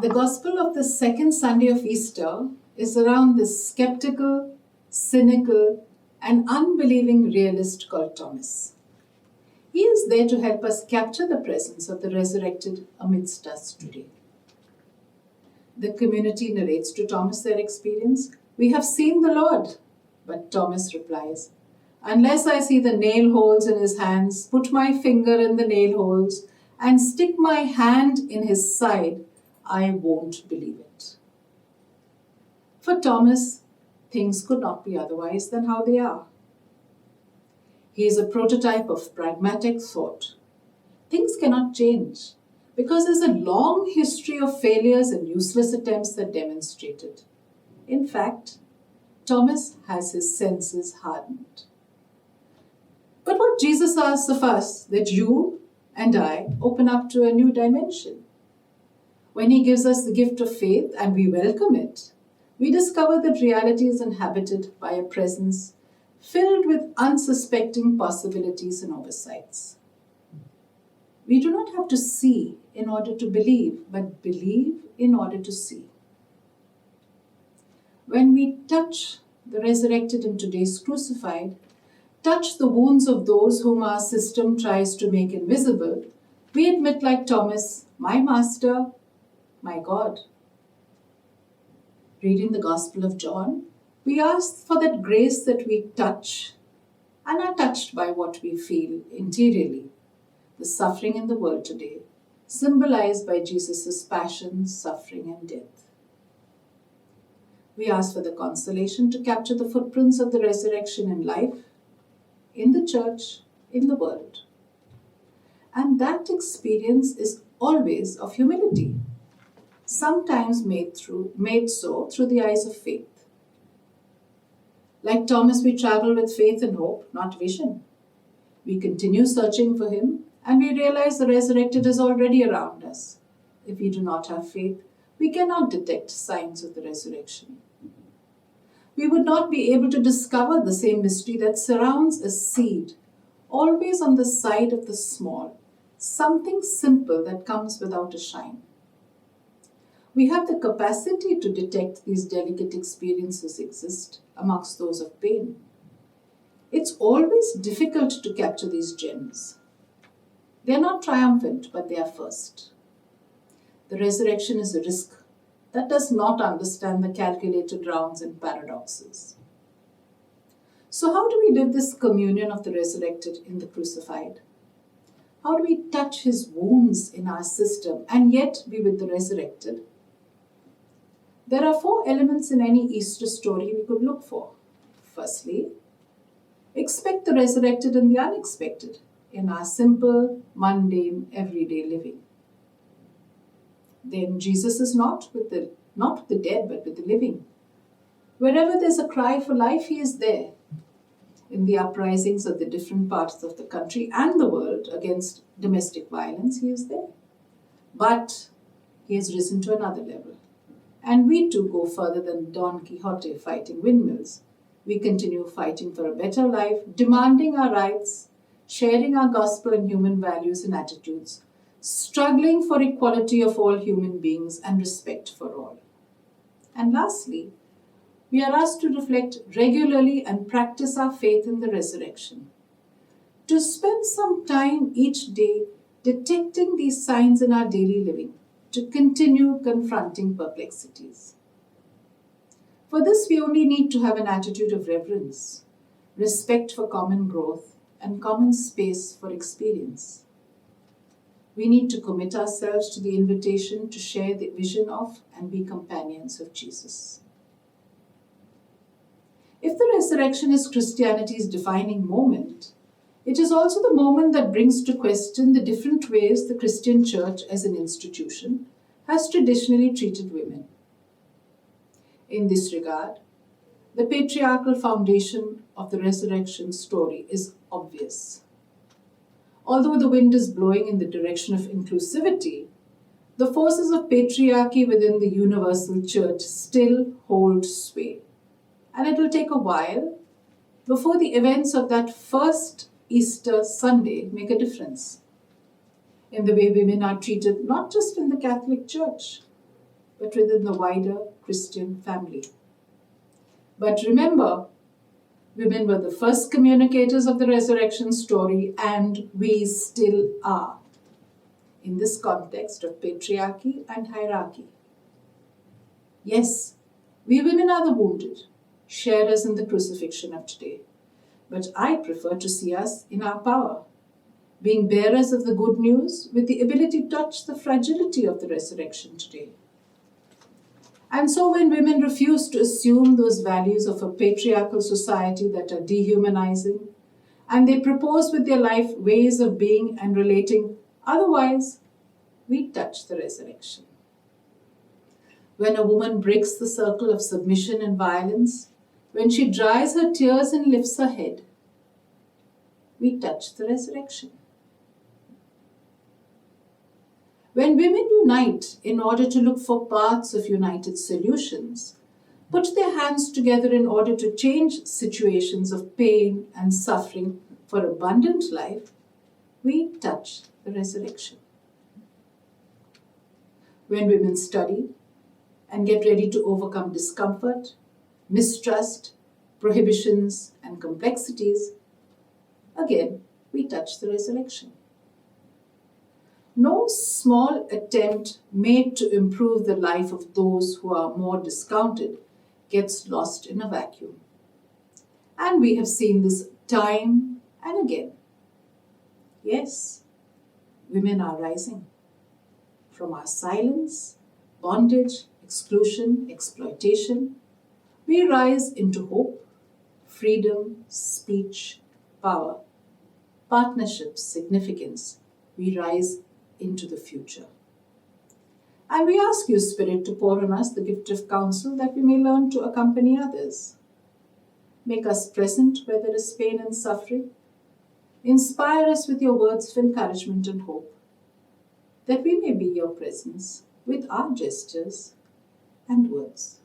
The gospel of the second Sunday of Easter is around this skeptical, cynical, and unbelieving realist called Thomas. He is there to help us capture the presence of the resurrected amidst us today. The community narrates to Thomas their experience. "We have seen the Lord." But Thomas replies, "Unless I see the nail holes in his hands, put my finger in the nail holes, and stick my hand in his side, I won't believe it." For Thomas, things could not be otherwise than how they are. He is a prototype of pragmatic thought. Things cannot change because there's a long history of failures and useless attempts that demonstrate it. In fact, Thomas has his senses hardened. But what Jesus asks of us, that you and I open up to a new dimension. When he gives us the gift of faith and we welcome it, we discover that reality is inhabited by a presence filled with unsuspecting possibilities and oversights. We do not have to see in order to believe, but believe in order to see. When we touch the resurrected and today's crucified, touch the wounds of those whom our system tries to make invisible, we admit like Thomas, "My Master, my God." Reading the Gospel of John, we ask for that grace that we touch and are touched by what we feel interiorly, the suffering in the world today, symbolized by Jesus' passion, suffering, and death. We ask for the consolation to capture the footprints of the resurrection in life, in the church, in the world. And that experience is always of humility, sometimes made so through the eyes of faith. Like Thomas, we travel with faith and hope, not vision. We continue searching for him, and we realize the resurrected is already around us. If we do not have faith, we cannot detect signs of the resurrection. We would not be able to discover the same mystery that surrounds a seed, always on the side of the small, something simple that comes without a shine. We have the capacity to detect these delicate experiences exist amongst those of pain. It's always difficult to capture these gems. They are not triumphant, but they are first. The resurrection is a risk that does not understand the calculated rounds and paradoxes. So how do we live this communion of the resurrected in the crucified? How do we touch his wounds in our system and yet be with the resurrected? There are 4 elements in any Easter story we could look for. Firstly, expect the resurrected in the unexpected, in our simple, mundane, everyday living. Then Jesus is not with the dead, but with the living. Wherever there's a cry for life, he is there. In the uprisings of the different parts of the country and the world against domestic violence, he is there. But he has risen to another level. And we too go further than Don Quixote fighting windmills. We continue fighting for a better life, demanding our rights, sharing our gospel and human values and attitudes, struggling for equality of all human beings and respect for all. And lastly, we are asked to reflect regularly and practice our faith in the resurrection. To spend some time each day detecting these signs in our daily living, to continue confronting perplexities. For this, we only need to have an attitude of reverence, respect for common growth, and common space for experience. We need to commit ourselves to the invitation to share the vision of and be companions of Jesus. If the resurrection is Christianity's defining moment, it is also the moment that brings to question the different ways the Christian church as an institution has traditionally treated women. In this regard, the patriarchal foundation of the resurrection story is obvious. Although the wind is blowing in the direction of inclusivity, the forces of patriarchy within the universal church still hold sway. And it will take a while before the events of that first Easter Sunday make a difference in the way women are treated, not just in the Catholic Church, but within the wider Christian family. But remember, women were the first communicators of the resurrection story, and we still are, in this context of patriarchy and hierarchy. Yes, we women are the wounded, sharers in the crucifixion of today. But I prefer to see us in our power, being bearers of the good news with the ability to touch the fragility of the resurrection today. And so when women refuse to assume those values of a patriarchal society that are dehumanizing, and they propose with their life ways of being and relating otherwise, we touch the resurrection. When a woman breaks the circle of submission and violence, when she dries her tears and lifts her head, we touch the resurrection. When women unite in order to look for paths of united solutions, put their hands together in order to change situations of pain and suffering for abundant life, we touch the resurrection. When women study and get ready to overcome discomfort, mistrust, prohibitions, and complexities, again, we touch the resurrection. No small attempt made to improve the life of those who are more discounted gets lost in a vacuum. And we have seen this time and again. Yes, women are rising. From our silence, bondage, exclusion, exploitation, we rise into hope, freedom, speech, power, partnerships, significance. We rise into the future. And we ask you, Spirit, to pour on us the gift of counsel that we may learn to accompany others. Make us present where there is pain and suffering. Inspire us with your words of encouragement and hope, that we may be your presence with our gestures and words.